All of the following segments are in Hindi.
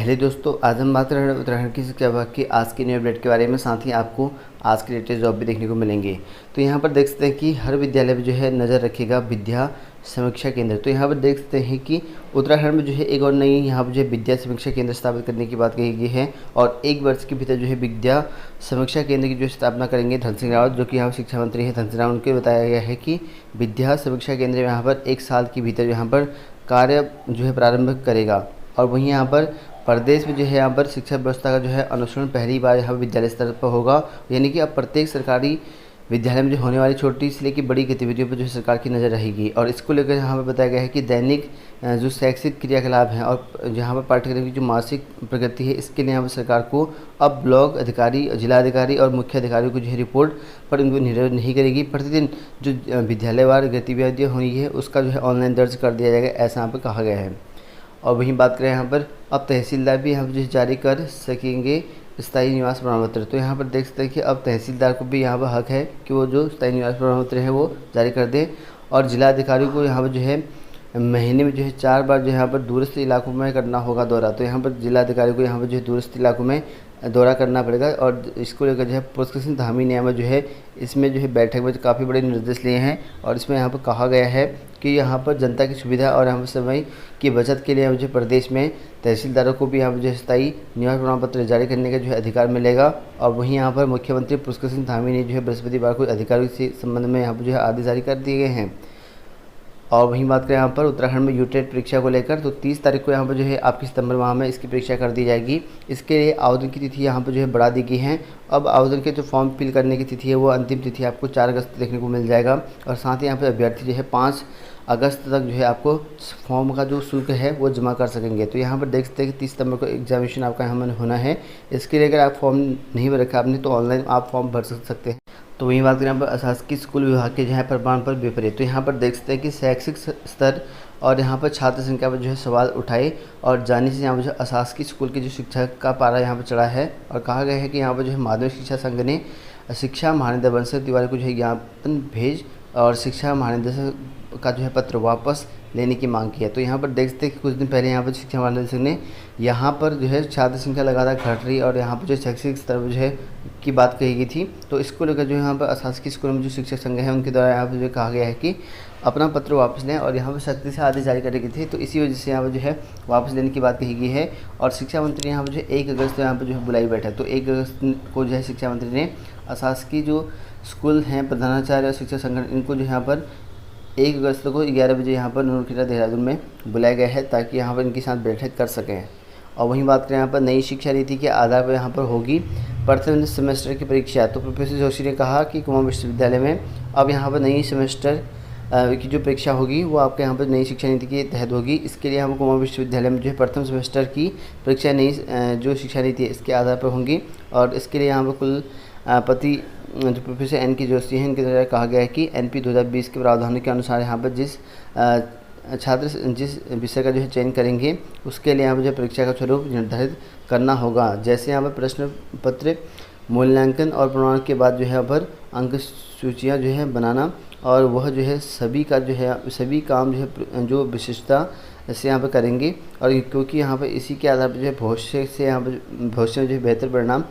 पहले दोस्तों आज हम बात कर रहे हैं उत्तराखंड की शिक्षा विभाग की आज की न्यू अपडेट के बारे में। साथ ही आपको आज के लेटेस्ट जॉब भी देखने को मिलेंगे। तो यहाँ पर देख सकते हैं कि हर विद्यालय में जो है नज़र रखेगा विद्या समीक्षा केंद्र। तो यहाँ पर देख सकते हैं कि उत्तराखंड में जो है एक और नई यहाँ पर जो है विद्या समीक्षा केंद्र स्थापित करने की बात कही गई है और 1 वर्ष के भीतर जो है विद्या समीक्षा केंद्र की जो स्थापना करेंगे धन सिंह रावत, जो कि यहाँ शिक्षा मंत्री है। धन सिंह रावत को बताया गया है कि विद्या समीक्षा केंद्र यहाँ पर 1 साल के भीतर यहाँ पर कार्य जो है प्रारंभ करेगा। और वहीं यहाँ पर प्रदेश में जो है यहाँ पर शिक्षा व्यवस्था का जो है अनुसरण पहली बार यहाँ विद्यालय स्तर पर होगा। यानी कि अब प्रत्येक सरकारी विद्यालय में जो होने वाली छोटी से लेकर बड़ी गतिविधियों पर जो है सरकार की नज़र रहेगी। और इसको लेकर यहाँ पर बताया गया है कि दैनिक जो शैक्षिक क्रियाकलाप हैं और यहाँ पर पाठ्यक्रम की जो मासिक प्रगति है, इसके लिए यहाँ पर सरकार को अब ब्लॉक अधिकारी, जिलाधिकारी और मुख्य अधिकारियों को जो है रिपोर्ट पर उनको निर्भर नहीं करेगी। प्रतिदिन जो विद्यालयवार गतिविधियाँ हुई है उसका जो है ऑनलाइन दर्ज कर दिया जाएगा, ऐसा यहाँ पर कहा गया है। और वहीं बात करें यहाँ पर अब तहसीलदार भी यहाँ पर जो जारी कर सकेंगे स्थायी निवास प्रमाण पत्र। तो यहाँ पर देख सकते हैं कि अब तहसीलदार को भी यहाँ पर हक है कि वो जो स्थायी निवास प्रमाण पत्र है वो जारी कर दे। और जिलाधिकारियों को यहाँ पर जो है महीने में जो है 4 बार जो है यहाँ पर दूरस्थ इलाकों में करना होगा दौरा। तो यहाँ पर जिलाधिकारी को यहाँ पर जो है दूरस्थ इलाकों में दौरा करना पड़ेगा। और इसको लेकर जो है पुष्कर धामी ने जो है इसमें जो है बैठक में काफ़ी बड़े निर्देश लिए हैं। और इसमें यहाँ पर कहा गया है कि यहाँ पर जनता की सुविधा और यहाँ पर समय की बचत के लिए मुझे प्रदेश में तहसीलदारों को भी यहाँ पर जो है स्थायी निवास प्रमाण पत्र जारी करने का जो है अधिकार मिलेगा। और वहीं यहाँ पर मुख्यमंत्री पुष्कर सिंह धामी ने जो है बृहस्पतिवार को अधिकारियों से संबंध में यहाँ पर जो है आदेश जारी कर दिए गए हैं। और वहीं बात करें यहाँ पर उत्तराखंड में यूटेट परीक्षा को लेकर, तो 30 तारीख को यहाँ पर जो है आपकी सितंबर माह में इसकी परीक्षा कर दी जाएगी। इसके लिए आवेदन की तिथि यहाँ पर जो है बढ़ा दी गई है। अब आवेदन के जो फॉर्म फिल करने की तिथि है वो अंतिम तिथि आपको 4 अगस्त देखने को मिल जाएगा। और साथ ही यहाँ पर अभ्यर्थी जो है 5 अगस्त तक जो है आपको फॉर्म का जो शुल्क है वो जमा कर सकेंगे। तो यहाँ पर देख सकते हैं कि 30 सितंबर को एग्जामिनेशन आपका यहाँ होना है। इसके लिए अगर आप फॉर्म नहीं भर रखा आपने तो ऑनलाइन आप फॉर्म भर सकते हैं। तो वहीं बात करें यहाँ पर अशासकीय स्कूल विभाग के जो है प्रमाण पर विपरीत, तो यहाँ पर देख सकते हैं कि शैक्षिक स्तर और यहाँ पर छात्र संख्या पर जो है सवाल उठाए और जाने से यहाँ पर जो अशासकीय स्कूल के जो शिक्षक का पारा यहाँ पर चढ़ा है। और कहा गया है कि यहाँ पर जो है माध्यमिक शिक्षा संघ ने शिक्षा महानिदेशक बंसल तिवारी को जो है ज्ञापन भेज और शिक्षा महानिदेशक का जो है पत्र वापस लेने की मांग की है। तो यहाँ पर देख सकते हैं कि कुछ दिन पहले यहाँ पर शिक्षा महानिदेशक ने यहाँ पर जो है छात्र संख्या लगातार घट रही और यहाँ पर जो शैक्षिक स्तर जो है की बात कही गई थी। तो इसको लेकर जो यहाँ पर अशासकीय स्कूलों में जो शिक्षक संघ है उनके द्वारा यहाँ पर जो कहा गया है कि अपना पत्र वापस लें और यहाँ पर सख्ती से आदेश जारी करे गए थे। तो इसी वजह से यहाँ पर जो है वापस लेने की बात कही गई है। और शिक्षा मंत्री यहाँ पर जो 1 अगस्त यहाँ पर जो है बुलाई बैठक, तो 1 अगस्त को जो है शिक्षा मंत्री ने अशासकीय जो स्कूल हैं प्रधानाचार्य और शिक्षक संगठन इनको जो यहाँ पर 1 अगस्त को 11 बजे यहाँ पर नूरखेड़ा देहरादून में बुलाया गया है ताकि यहाँ पर इनके साथ बैठक कर सकें। और वहीं बात करें यहाँ पर नई शिक्षा नीति के आधार पर यहाँ पर होगी प्रथम सेमेस्टर की परीक्षा। तो प्रोफेसर जोशी ने कहा कि कुमाऊं विश्वविद्यालय में अब यहाँ पर नई सेमेस्टर की जो परीक्षा होगी वो आपके यहाँ पर नई शिक्षा नीति के तहत होगी। इसके लिए हम कुमाऊं विश्वविद्यालय में जो है प्रथम सेमेस्टर की परीक्षा नई जो शिक्षा नीति है इसके आधार पर होंगी। और इसके लिए यहाँ पर कुलपति जो प्रोफेसर NK जोशी हैं इनके द्वारा कहा गया है कि NP 2020 के प्रावधानों के अनुसार यहाँ पर जिस छात्र जिस विषय का जो है चयन करेंगे उसके लिए यहाँ पर जो परीक्षा का स्वरूप निर्धारित करना होगा। जैसे यहाँ पर प्रश्न पत्र मूल्यांकन और प्रमाण के बाद जो है यहाँ पर अंक सूचियाँ जो है बनाना और वह जो है सभी का जो है सभी काम जो है जो विशिष्टता से यहाँ पर करेंगे। और क्योंकि यहाँ पर इसी के आधार पर जो है भविष्य से यहाँ पर भविष्य में जो है बेहतर परिणाम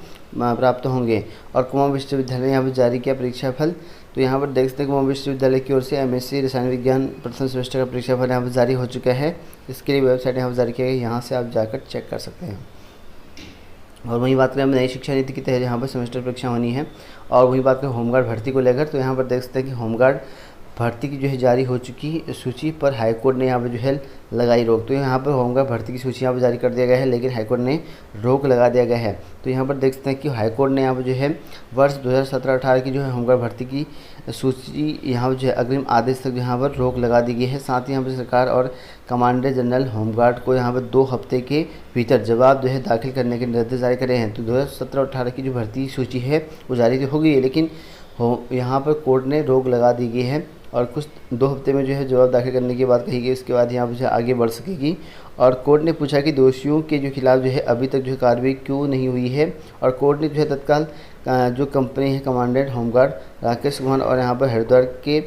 प्राप्त होंगे। और कुमाऊं विश्वविद्यालय ने यहाँ पर जारी किया परीक्षा फल। तो यहाँ पर देख सकते हैं कुमाऊं विश्वविद्यालय की ओर से MSc रसायन विज्ञान प्रथम सेमेस्टर का परीक्षा फल यहाँ पर जारी हो चुका है। इसके लिए वेबसाइट यहाँ पर जारी किया गया, यहाँ से आप जाकर चेक कर सकते हैं। और वहीं बात करें नई शिक्षा नीति के तहत यहाँ पर सेमेस्टर परीक्षा होनी है। और वहीं बात करें होमगार्ड भर्ती को लेकर, तो यहाँ पर देख सकते हैं कि होमगार्ड भर्ती की जो है जारी हो चुकी सूची पर हाईकोर्ट ने यहाँ पर जो है लगाई रोक। तो यहाँ पर होमगार्ड भर्ती की सूची यहाँ पर जारी कर दिया गया है लेकिन हाईकोर्ट ने रोक लगा दिया गया है। तो यहाँ पर देख सकते हैं कि हाईकोर्ट ने यहाँ पर जो है वर्ष 2017-18 की जो है होमगार्ड भर्ती की सूची यहाँ पर जो है अग्रिम आदेश तक यहाँ पर रोक लगा दी गई है। साथ ही यहाँ पर सरकार और कमांडर जनरल होमगार्ड को यहाँ पर 2 हफ्ते के भीतर जवाब जो है दाखिल करने के निर्देश जारी करे हैं। तो 2017-18 की जो भर्ती सूची है वो जारी तो हो गई है लेकिन यहाँ पर कोर्ट ने रोक लगा दी गई है और कुछ 2 हफ्ते में जो है जवाब दाखिल करने की बात कही गई। उसके बाद यहाँ पर जो है आगे बढ़ सकेगी। और कोर्ट ने पूछा कि दोषियों के जो खिलाफ जो है अभी तक जो है कार्रवाई क्यों नहीं हुई है। और कोर्ट ने जो है तत्काल जो कंपनी है कमांडेंट होमगार्ड राकेश कुमार और यहाँ पर हरिद्वार के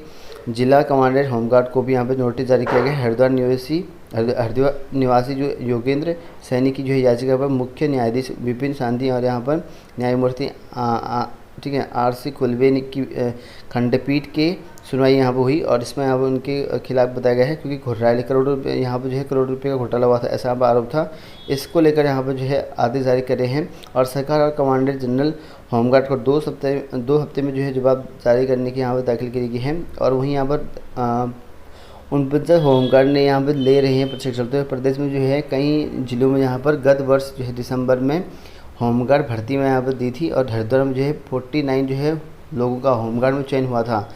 जिला कमांडेंट होमगार्ड को भी यहाँ पर नोटिस जारी किया गया। हरिद्वार निवासी हरिद्वार निवासी जो योगेंद्र सैनी की जो है याचिका पर मुख्य न्यायाधीश विपिन सांधी और यहाँ पर न्यायमूर्ति ठीक है RC खुलबे की खंडपीठ के सुनवाई यहाँ पर हुई और इसमें यहाँ पर उनके खिलाफ बताया गया है, क्योंकि घोटाले करोड़ रुपये यहाँ पर जो है करोड़ रुपये का घोटाला हुआ था, ऐसा आरोप था। इसको लेकर यहाँ पर जो है आदेश जारी करे हैं और सरकार और कमांडेंट जनरल होमगार्ड को 2 हफ्ते में जो है जवाब जारी करने की यहाँ पर दाखिल करी गई है। और वहीं यहाँ पर 49 होमगार्ड ने यहाँ पर ले रहे हैं प्रशिक्षण। तो प्रदेश में जो है कई जिलों में यहाँ पर गत वर्ष जो है दिसंबर में होमगार्ड भर्ती में यहाँ पर दी थी और हरिद्वार में जो है 49 जो है लोगों का होमगार्ड में चयन हुआ था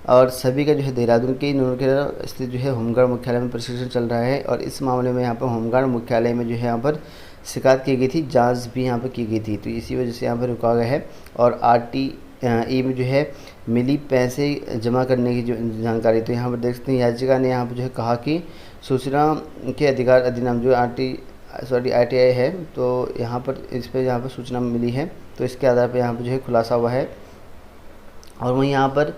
और सभी का जो है देहरादून के नूरखेड़ा स्थित जो है होमगार्ड मुख्यालय में प्रशिक्षण चल रहा है। और इस मामले में यहाँ पर होमगार्ड मुख्यालय में जो है यहाँ पर शिकायत की गई थी, जांच भी यहाँ पर की गई थी, तो इसी वजह से यहाँ पर रुका गया है। और RTE में जो है मिली पैसे जमा करने की जो जानकारी, तो यहाँ पर देख सकते हैं याचिका ने यहाँ पर जो है कहा कि सूचना के अधिकार अधिनियम जो ITI है, तो यहाँ पर इस पर यहाँ पर सूचना मिली है, तो इसके आधार पर यहाँ पर जो है खुलासा हुआ है। और वहीं यहाँ पर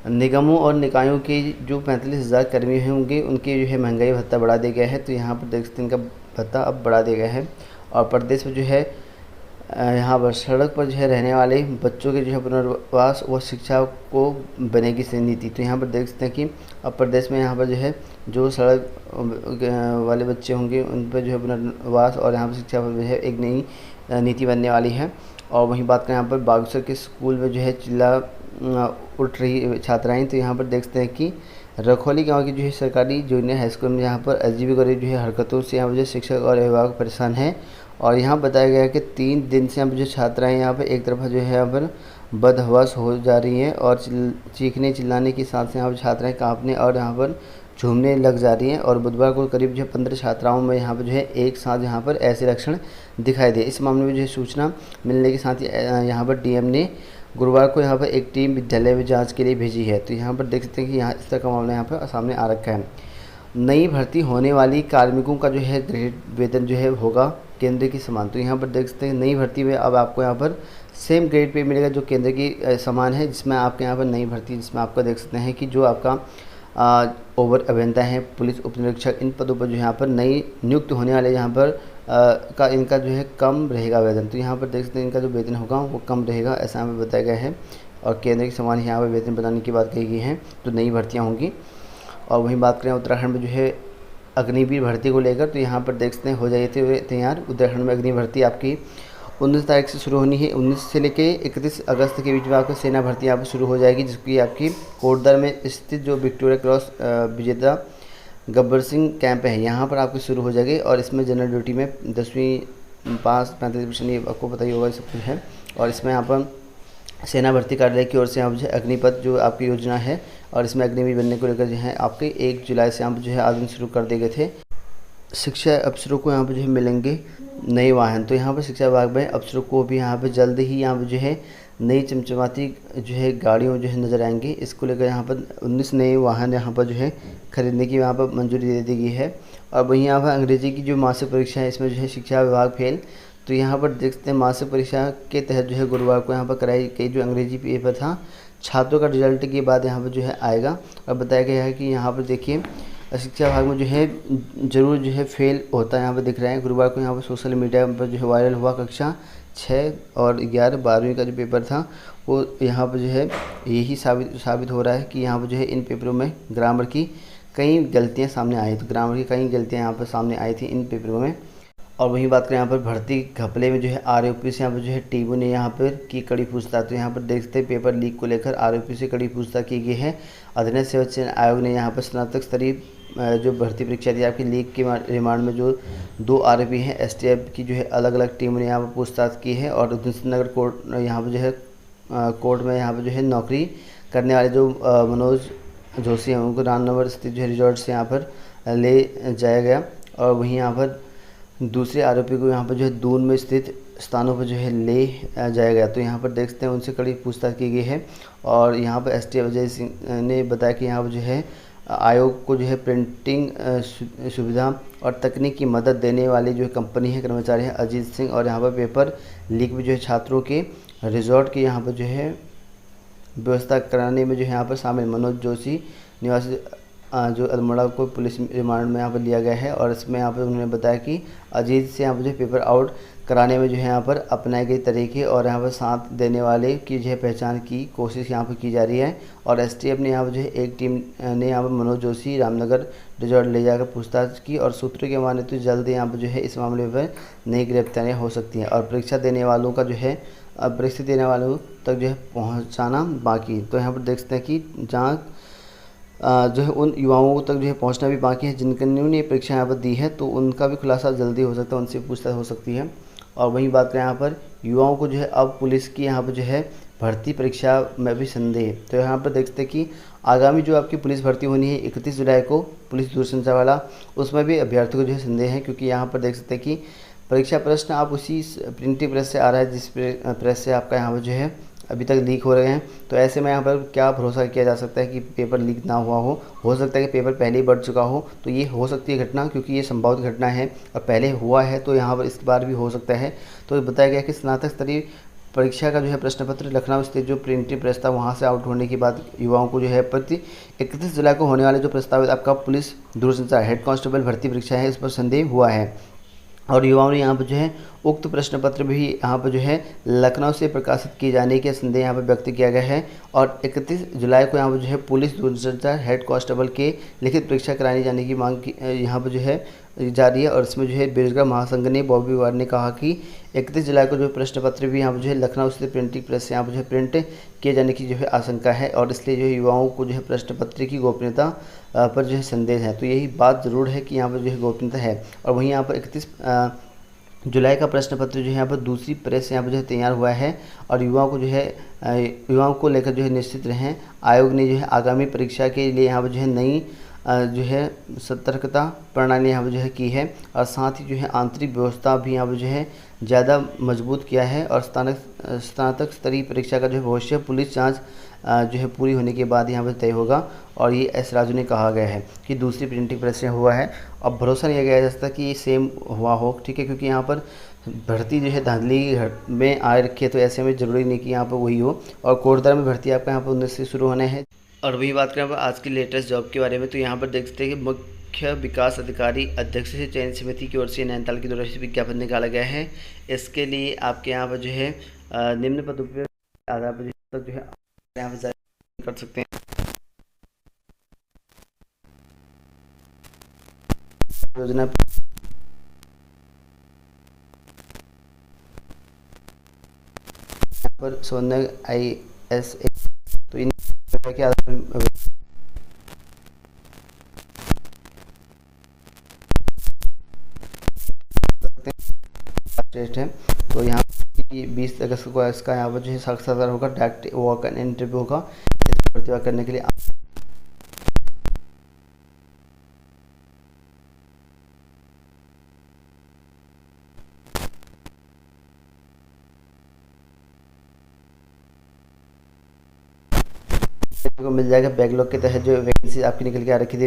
निगमों और निकायों के जो 45,000 कर्मी होंगे उनके जो है महंगाई भत्ता बढ़ा दिया गया है, तो यहाँ पर देख सकते हैं इनका भत्ता अब बढ़ा दिया गया है। और प्रदेश में जो है यहाँ पर सड़क पर जो है रहने वाले बच्चों के जो है पुनर्वास व शिक्षा को बनेगी से नीति, तो यहाँ पर देख सकते हैं कि अब प्रदेश में यहाँ पर जो है जो सड़क वाले बच्चे होंगे उन पर जो है पुनर्वास और यहाँ पर शिक्षा पर जो है एक नई नीति बनने वाली है। और वहीं बात करें यहाँ पर बागेश्वर के स्कूल में जो है चिल्ला उठ रही छात्राएं, तो यहाँ पर देखते हैं कि रखौली गांव की जो है सरकारी जूनियर हाई स्कूल में यहाँ पर अजीब गरीब जो है हरकतों से यहाँ पर जो शिक्षक और अभिभावक परेशान हैं। और यहाँ बताया गया है कि 3 दिन से यहाँ पर जो छात्राएं यहाँ पर एक तरफा जो है यहाँ पर बदहवास हो जा रही हैं और चीखने चिल्लाने के साथ से यहाँ पर छात्राएँ काँपने और यहाँ पर झूमने लग जा रही हैं। और बुधवार को करीब जो है 15 छात्राओं में यहाँ पर जो है एक साथ यहाँ पर ऐसे लक्षण दिखाई दिए। इस मामले में जो है सूचना मिलने के साथ ही यहाँ पर DM ने गुरुवार को यहाँ पर एक टीम विद्यालय में जांच के लिए भेजी है। तो यहाँ पर देख सकते हैं कि यहाँ इस तरह का मामला यहाँ पर सामने आ रखा है। नई भर्ती होने वाली कार्मिकों का जो है ग्रेड वेतन जो है होगा केंद्र की समान, तो यहाँ पर देख सकते हैं नई भर्ती में अब आपको यहाँ पर सेम ग्रेड पे मिलेगा जो केंद्र की समान है, जिसमें आपके यहाँ पर नई भर्ती जिसमें आपका देख सकते हैं कि जो आपका ओवर अभियंता है, पुलिस उप निरीक्षक, इन पदों पर जो यहाँ पर नई नियुक्त होने वाले यहाँ पर का इनका जो है कम रहेगा वेतन। तो यहाँ पर देख सकते हैं इनका जो वेतन होगा वो कम रहेगा, ऐसा हमें बताया गया है। और केंद्र के समान यहाँ पर वेतन बनाने की बात कही गई है, तो नई भर्तियाँ होंगी। और वहीं बात करें उत्तराखंड में जो है अग्निवीर भर्ती को लेकर, तो यहाँ पर देख सकते हैं हो जाइए हुए तैयार। उत्तराखंड में अग्नि भर्ती आपकी 19 तारीख से शुरू होनी है। 19 से लेके 31 अगस्त के बीच में आपको सेना भर्ती यहाँ पर शुरू हो जाएगी, जिसकी आपकी कोटद्वार में स्थित जो विक्टोरिया क्रॉस विजेता गब्बर सिंह कैंप है यहाँ पर आपकी शुरू हो जाएगी। और इसमें जनरल ड्यूटी में 10वीं पास 45% ये आपको पता ही होगा सब कुछ है। और इसमें यहाँ पर सेना भर्ती कार्यालय की ओर से यहाँ जो है अग्निपथ जो आपकी योजना है और इसमें अग्निवीर बनने को लेकर जो है आपके 1 जुलाई से यहाँ पर जो है आवेदन शुरू कर दिए गए थे। शिक्षा अफसरों को यहाँ पर जो है मिलेंगे नए वाहन, तो यहाँ पर शिक्षा विभाग में अफसरों को भी यहाँ पर जल्द ही यहाँ पर जो है नई चमचमाती जो है गाड़ियों जो है नज़र आएंगी। इसको लेकर यहाँ पर 19 नए वाहन यहाँ पर जो है खरीदने की यहाँ पर मंजूरी दे दी गई है। और वहीं यहाँ पर अंग्रेजी की जो मासिक परीक्षा है इसमें जो है शिक्षा विभाग फेल, तो यहाँ पर देख सकते हैं मासिक परीक्षा के तहत जो है गुरुवार को यहाँ पर कराई गई जो अंग्रेजी पेपर था, छात्रों का रिजल्ट के बाद यहाँ पर जो है आएगा। और बताया गया है कि यहाँ पर देखिए शिक्षा विभाग में जो है ज़रूर जो है फेल होता है यहाँ पर दिख रहा है। गुरुवार को यहाँ पर सोशल मीडिया पर जो है वायरल हुआ कक्षा 6 और 11 12वीं का जो पेपर था वो यहाँ पर जो है यही साबित हो रहा है कि यहाँ पर जो है इन पेपरों में ग्रामर की कई गलतियाँ सामने आई, तो ग्रामर की कई गलतियाँ यहाँ पर सामने आई थी इन पेपरों में। और वहीं बात करें यहाँ पर भर्ती घपले में जो है आरोपी से यहाँ पर जो है टीमों ने यहाँ पर की कड़ी पूछताछ, तो यहाँ पर देखते हैं पेपर लीक को लेकर आरोपी से कड़ी पूछताछ की गई है। अधीनस्थ सेवा चयन आयोग ने यहाँ पर स्नातक स्तरीय जो भर्ती परीक्षा थी आपकी लीक के रिमांड में जो 2 आरोपी हैं STF की जो है अलग अलग टीमों ने यहाँ पर पूछताछ की है। और नगर कोर्ट यहाँ पर जो है कोर्ट में यहाँ पर जो है नौकरी करने वाले जो मनोज जोशी हैं उनको रामनगर स्थित जो है रिजॉर्ट से यहाँ पर ले जाया गया। और वहीं यहाँ पर दूसरे आरोपी को यहाँ पर जो है दून में स्थित स्थानों पर जो है ले जाया गया, तो यहाँ पर देख सकते हैं उनसे कड़ी पूछताछ की गई है। और यहाँ पर STF अजय सिंह ने बताया कि यहाँ पर जो है आयोग को जो है प्रिंटिंग सुविधा और तकनीक की मदद देने वाली जो कंपनी है कर्मचारी है अजीत सिंह, और यहाँ पर पेपर लीक में जो है छात्रों के रिजॉर्ट की यहाँ पर जो है व्यवस्था कराने में जो है यहाँ पर शामिल मनोज जोशी निवासी जो अल्मोड़ा को पुलिस रिमांड में यहाँ पर लिया गया है। और इसमें यहाँ पर उन्होंने बताया कि अजीत से यहाँ पर जो पेपर आउट कराने में जो है यहाँ पर अपनाए गए तरीके और यहाँ पर साथ देने वाले की जो है पहचान की कोशिश यहाँ पर की जा रही है। और एसटीएफ ने यहाँ पर जो है एक टीम ने यहाँ पर मनोज जोशी रामनगर रिजॉर्ट ले जाकर पूछताछ की और सूत्रों के माने तो जल्द यहाँ पर जो है इस मामले पर नई गिरफ्तारियाँ हो सकती हैं और परीक्षा देने वालों का जो है परीक्षा देने वालों तक जो है पहुँचाना बाकी। तो यहाँ पर देख सकते हैं कि जहाँ जो है उन युवाओं तक जो है पहुंचना भी बाकी है जिन्होंने परीक्षा यहाँ पर दी है, तो उनका भी खुलासा जल्दी हो सकता है, उनसे पूछताछ हो सकती है। और वहीं बात करें यहाँ पर युवाओं को जो है अब पुलिस की यहाँ पर जो है भर्ती परीक्षा में भी संदेह। तो यहाँ पर देख सकते हैं कि आगामी जो आपकी पुलिस भर्ती होनी है 31 जुलाई को पुलिस दूरसंचार वाला, उसमें भी अभ्यर्थियों को जो है संदेह है, क्योंकि यहाँ पर देख सकते हैं कि परीक्षा प्रश्न आप उसी प्रिंटिंग प्रेस से आ रहा है जिस प्रेस से आपका यहाँ पर जो है अभी तक लीक हो रहे हैं। तो ऐसे में यहाँ पर क्या भरोसा किया जा सकता है कि पेपर लीक ना हुआ हो सकता है कि पेपर पहले ही बढ़ चुका हो। तो ये हो सकती है घटना, क्योंकि ये संभावित घटना है और पहले हुआ है, तो यहाँ पर इस बार भी हो सकता है। तो बताया गया कि स्नातक स्तरीय परीक्षा का जो है प्रश्न पत्र लखनऊ स्थित जो प्रिंटिंग प्रेस था वहाँ से आउट होने के बाद युवाओं को जो है प्रति 31 जुलाई को होने वाले जो प्रस्तावित आपका पुलिस दूरसंचार हेड कांस्टेबल भर्ती परीक्षा है, इस पर संदेह हुआ है। और युवाओं ने यहाँ पर जो है उक्त प्रश्न पत्र भी यहाँ पर जो है लखनऊ से प्रकाशित किए जाने के संदेह यहाँ पर व्यक्त किया गया है। और 31 जुलाई को यहाँ पर जो है पुलिस दूरसंचार हेड कांस्टेबल के लिखित परीक्षा कराने जाने की मांग यहाँ पर जो है जारी है। और इसमें जो है बेरोजगार महासंघ ने बॉबी वार ने कहा कि 31 जुलाई को जो प्रश्न पत्र भी यहाँ पर जो है लखनऊ से प्रिंटिंग प्रेस से यहाँ पर जो है प्रिंट किए जाने की जो है आशंका है और इसलिए जो है युवाओं को जो है प्रश्न पत्र की गोपनीयता पर जो है संदेह है। तो यही बात ज़रूर है कि यहाँ पर जो है गोपनीयता है। और वहीं यहाँ पर 31 जुलाई का प्रश्न पत्र जो है यहाँ पर दूसरी प्रेस से यहाँ पर जो है तैयार हुआ है और युवाओं को जो है युवाओं को लेकर जो है निश्चित रहें। आयोग ने जो है आगामी परीक्षा के लिए यहाँ पर जो है नई जो है सतर्कता प्रणाली यहाँ पर जो है की है और साथ ही जो है आंतरिक व्यवस्था भी यहाँ पर जो है ज़्यादा मजबूत किया है। और स्नातक स्तरीय परीक्षा का जो है भविष्य पुलिस जांच जो है पूरी होने के बाद यहाँ पर तय होगा। और ये एस राजू ने कहा गया है कि दूसरी प्रिंटिंग प्रेस से हुआ है। अब भरोसा नहीं किया जा सकता कि ये सेम हुआ हो, ठीक है, क्योंकि यहाँ पर भर्ती जो है धांधली में आ रखी है, तो ऐसे में ज़रूरी नहीं कि यहाँ पर वही हो। और कोटद्वार में भर्ती आपका यहाँ पर 19 से शुरू होने हैं। और वही बात करें आज की लेटेस्ट जॉब के बारे में, तो यहाँ पर देख सकते हैं कि मुख्य विकास अधिकारी अध्यक्ष से चयन समिति की ओर से नैनीताल की तरफ से विज्ञापन निकाला गया है। इसके लिए आपके यहाँ पर जो है निम्न पदों पर आधार पर तक जो है यहाँ पर कर सकते हैं। योजना पर सोनग IS तो इन के आधार पर टेस्ट है। तो यहाँ 20 अगस्त को इसका यहाँ पर जो है साक्षात्कार होगा, डायरेक्ट वॉक एंड इंटरव्यू होगा। इसमें प्रतिभा करने के लिए को मिल जाएगा। बैकलॉग के तहत जो वैकेंसी आपकी निकल के आ रखी थी